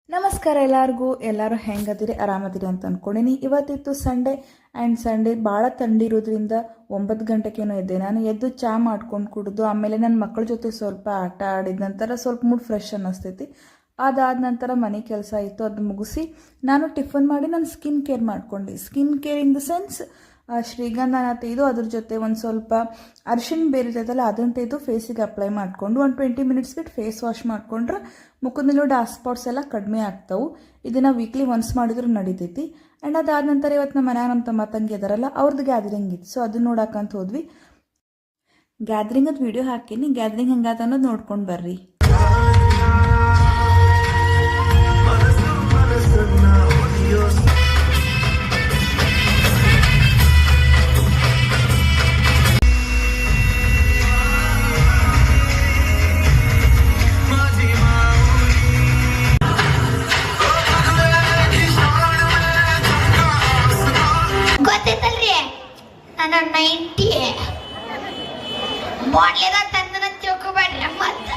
ನಮಸ್ಕಾರ ಎಲ್ಲರೂ ಹೆಂಗದಿರಿ ಆರಾಮದಿರಿ ಅಂತ ಅಂದ್ಕೊಂಡಿನಿ. ಇವತ್ತಿತ್ತು ಸಂಡೇ ಆ್ಯಂಡ್ ಸಂಡೇ ಭಾಳ ಥಂಡಿ ಇರೋದ್ರಿಂದ 9 ಗಂಟೆಗೇನೋ ಎದ್ದೆ. ನಾನು ಎದ್ದು ಚಾ ಮಾಡ್ಕೊಂಡು ಕುಡಿದು ಆಮೇಲೆ ನನ್ನ ಮಕ್ಕಳ ಜೊತೆ ಸ್ವಲ್ಪ ಆಟ ಆಡಿದ ನಂತರ ಸ್ವಲ್ಪ ಮೂಡ್ ಫ್ರೆಶ್ ಅನ್ನಿಸ್ತೈತಿ. ಅದಾದ ನಂತರ ಮನೆ ಕೆಲಸ ಇತ್ತು, ಅದು ಮುಗಿಸಿ ನಾನು ಟಿಫನ್ ಮಾಡಿ ನಾನು ಸ್ಕಿನ್ ಕೇರ್ ಮಾಡ್ಕೊಂಡು. Skin care in the sense ಶ್ರೀಗಂಧನ ತೆಗೆದು ಅದ್ರ ಜೊತೆ ಒಂದು ಸ್ವಲ್ಪ ಅರಿಶಿನ ಬೇರಿರ್ತೈತಲ್ಲ ಅದನ್ನು ತೆಗೆದು ಫೇಸಿಗೆ ಅಪ್ಲೈ ಮಾಡಿಕೊಂಡು ಒಂದು 20 ಮಿನಿಟ್ಸ್ ಬಿಟ್ಟು ಫೇಸ್ ವಾಶ್ ಮಾಡಿಕೊಂಡ್ರೆ ಮುಖದಲ್ಲೂ ಡಾರ್ಕ್ ಸ್ಪಾಟ್ಸ್ ಎಲ್ಲ ಕಡಿಮೆ ಆಗ್ತಾವೆ. ಇದನ್ನು ವೀಕ್ಲಿ ಒನ್ಸ್ ಮಾಡಿದ್ರು ನಡೀತೈತಿ. ಆ್ಯಂಡ್ ಅದಾದ ನಂತರ ಇವತ್ತು ನಮ್ಮ ಮನ್ಯಾಗ ನಮ್ಮ ತಮ್ಮ ತಂಗಿ ಅದಾರಲ್ಲ ಅವ್ರದ್ದು ಗ್ಯಾದರಿಂಗ್ ಇತ್ತು, ಸೊ ಅದನ್ನ ನೋಡಕ್ಕಂತ ಹೋದ್ವಿ. ಗ್ಯಾದರಿಂಗದ ವಿಡಿಯೋ ಹಾಕೀನಿ, ಗ್ಯಾದರಿಂಗ್ ಹೆಂಗಾತ ಅನ್ನೋದು ನೋಡ್ಕೊಂಡು ಬರ್ರಿ. ಗೊತ್ತೈತಲ್ರಿ ನಾನು 90 ಬಾಟ್ಲಿದ ತಂದನ ತಿಳ್ಕೊಬೇಡ್ರಿ. ಮತ್ತೆ